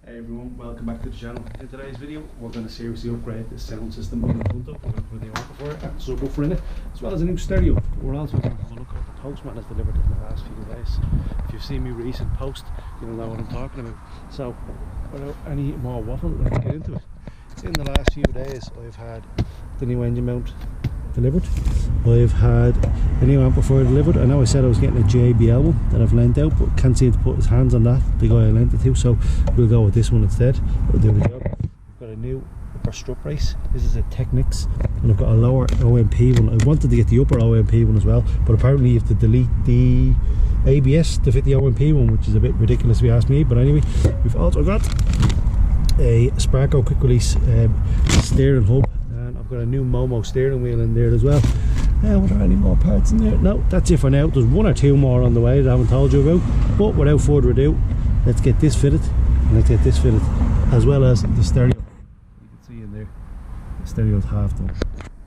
Hey everyone, welcome back to the channel. In today's video we're going to seriously upgrade the sound system on the Punto. We're going to put a new amplifier and subwoofer in it, as well as a new stereo. We're also going to have a look at what the postman has delivered in the last few days. If you've seen me recent post, you'll know what I'm talking about. So without any more waffle, let's get into it. In the last few days I've had the new engine mount delivered. I've had a new amplifier delivered. I know I said I was getting a JBL one that I've lent out, but can't seem to put his hands on that, the guy I lent it to, so we'll go with this one instead. It'll do the job. I've got a new upper strut brace. This is a Technics, and I've got a lower OMP one. I wanted to get the upper OMP one as well, but apparently you have to delete the ABS to fit the OMP one, which is a bit ridiculous if you ask me. But anyway, we've also got a Sparco quick release steering hub. I've got a new Momo steering wheel in there as well. Are there any more parts in there? No, that's it for now. There's one or two more on the way that I haven't told you about. But without further ado, let's get this fitted, and let's get this fitted, as well as the stereo. You can see in there, the stereo's half done.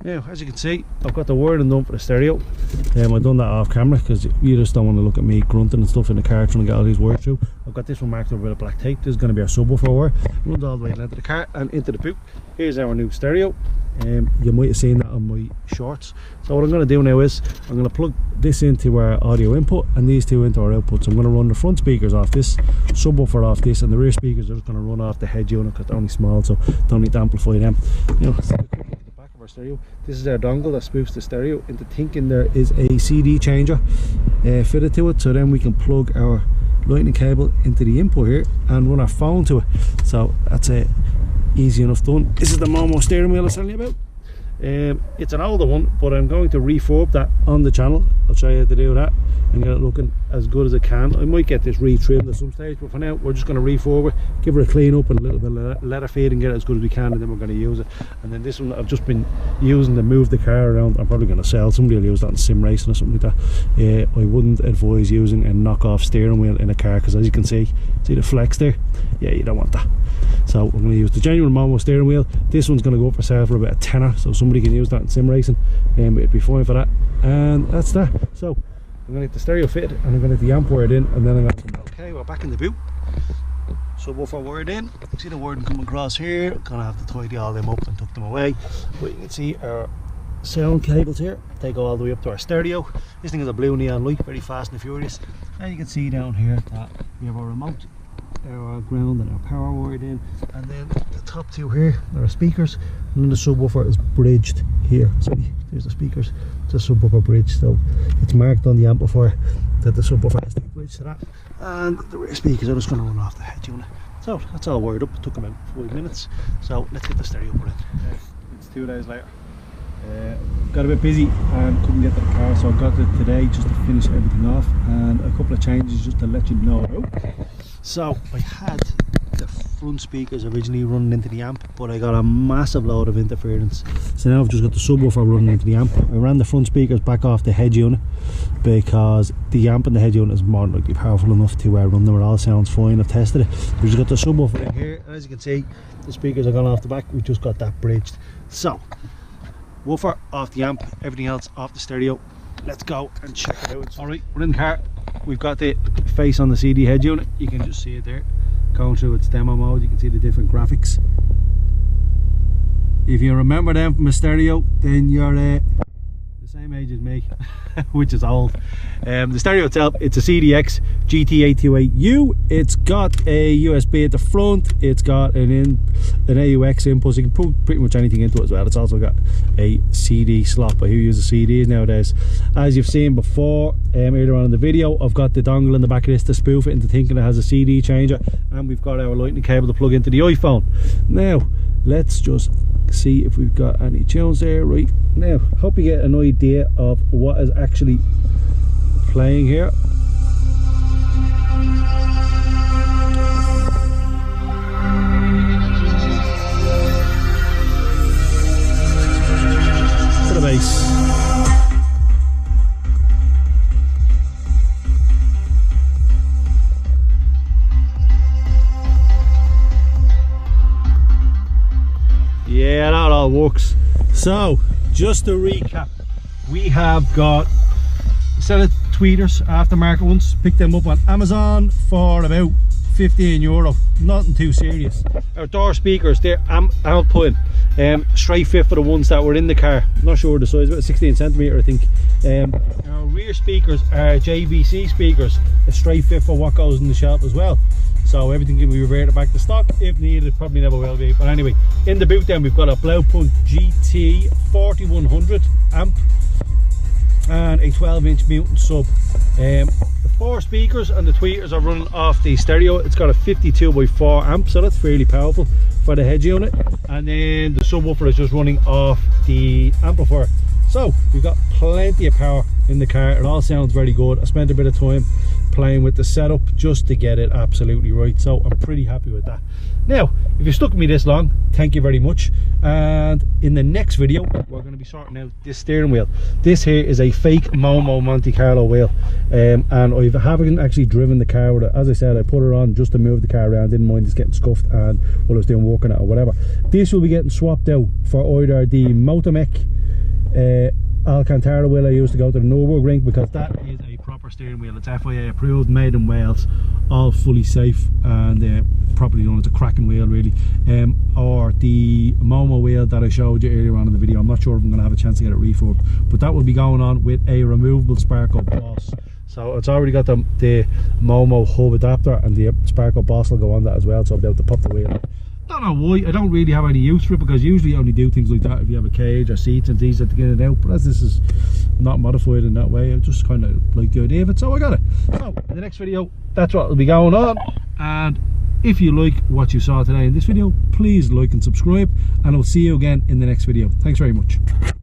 Now, as you can see, I've got the wiring done for the stereo. I've done that off camera because you just don't want to look at me grunting and stuff in the car trying to get all these wires through. I've got this one marked over with a black tape. This is going to be our subwoofer wire. Runs all the way into the car and into the boot. Here's our new stereo. You might have seen that on my shorts. So what I'm going to do now is I'm going to plug this into our audio input and these two into our outputs. I'm going to run the front speakers off this, subwoofer off this, and the rear speakers are just going to run off the head unit because they're only small, so don't need to amplify them. You know, our stereo. This is our dongle that spoofs the stereo into thinking there is a CD changer fitted to it, so then we can plug our lightning cable into the input here and run our phone to it. So that's it, easy enough done. This is the Momo steering wheel I was telling you about. It's an older one, but I'm going to refurb that on the channel. I'll show you how to do that and get it looking as good as it can. I might get this retrimmed at some stage, but for now we're just going to refurb it, give it a clean up and a little bit of leather feed and get it as good as we can, and then we're going to use it. And then this one I've just been using to move the car around. I'm probably going to sell. Somebody will use that in sim racing or something like that. I wouldn't advise using a knockoff steering wheel in a car because, as you can see the flex there? Yeah, you don't want that. So we're going to use the genuine Momo steering wheel. This one's going to go up for sale for about a tenner, so somebody can use that in sim racing, it'd be fine for that. And that's that. So I'm going to get the stereo fitted and I'm going to get the amp wired in, and then I'm going to come. Okay, we're back in the boot. Subwoofer wired in. See the wording coming across here. I'm going to have to tidy all them up and tuck them away. But you can see our sound cables here. They go all the way up to our stereo. This thing is a blue neon light, very fast and furious. And you can see down here that we have our remote, our ground and our power wired in, and then the top two here are our speakers, and then the subwoofer is bridged here. So there's the speakers, it's a subwoofer bridge, so it's marked on the amplifier that the subwoofer has to be bridged to that, and the rear speakers are just going to run off the head unit. So that's all wired up. It took about 5 minutes, so let's get the stereo put in. It's 2 days later. Got a bit busy and couldn't get to the car, so I got it today just to finish everything off, and a couple of changes just to let you know about. So I had the front speakers originally running into the amp, but I got a massive load of interference, so now I've just got the subwoofer running into the amp. I ran the front speakers back off the head unit because the amp in the head unit is more than likely powerful enough to run them. It all sounds fine. I've tested it. We've just got the subwoofer in here, and as you can see the speakers are gone off the back. We've just got that bridged. So woofer off the amp, everything else off the stereo. Let's go and check it out. Alright, we're in the car. We've got the face on the CD head unit. You can just see it there going through its demo mode. You can see the different graphics. If you remember them from a stereo, then you're the same age as me, which is old. The stereo itself, it's a CDX GT828U. It's got a USB at the front. It's got an AUX input, so you can put pretty much anything into it as well. It's also got a CD slot, but who uses CDs nowadays? As you've seen before, earlier on in the video, I've got the dongle in the back of this to spoof it into thinking it has a CD changer, and we've got our lightning cable to plug into the iPhone. Now let's just see if we've got any tunes there. Right now, hope you get an idea of what is actually playing here. Bit of bass. Yeah, that all works. So just to recap, we have got a set of tweeters, aftermarket ones. Picked them up on Amazon for about €15, nothing too serious. Our door speakers, they're outputting, straight fit for the ones that were in the car. I'm not sure the size, about 16 centimetre I think. Our rear speakers are JVC speakers, a straight fit for what goes in the shop as well. So everything can be reverted back to stock if needed. Probably never will be, but anyway, in the boot then we've got a Punto GT 4100 amp and a 12-inch Mutant sub. The 4 speakers and the tweeters are running off the stereo. It's got a 52x4 amp, so that's fairly powerful for the head unit, and then the subwoofer is just running off the amplifier. So we've got plenty of power in the car. It all sounds very good. I spent a bit of time playing with the setup just to get it absolutely right, so I'm pretty happy with that. Now, if you stuck with me this long, thank you very much. And in the next video we're going to be sorting out this steering wheel. This here is a fake Momo Monte Carlo wheel, and I haven't actually driven the car with it. As I said, I put it on just to move the car around, didn't mind just getting scuffed and while I was doing working it or whatever. This will be getting swapped out for either the Motomech Alcantara wheel I used to go to the Nürburgring, because that is a proper steering wheel. It's FIA approved, made in Wales, all fully safe and properly done. It's a cracking wheel really. Or the Momo wheel that I showed you earlier on in the video. I'm not sure if I'm going to have a chance to get it refurbed, but that will be going on with a removable Sparko Boss. So it's already got the Momo hub adapter, and the Sparko Boss will go on that as well, so I'll be able to pop the wheel up. Don't know why, I don't really have any use for it, because usually I only do things like that if you have a cage or seats and things to get it out, but as this is not modified in that way, I just kind of like the idea of it, so I got it. So in the next video, that's what will be going on, and if you like what you saw today in this video, please like and subscribe, and I'll see you again in the next video. Thanks very much.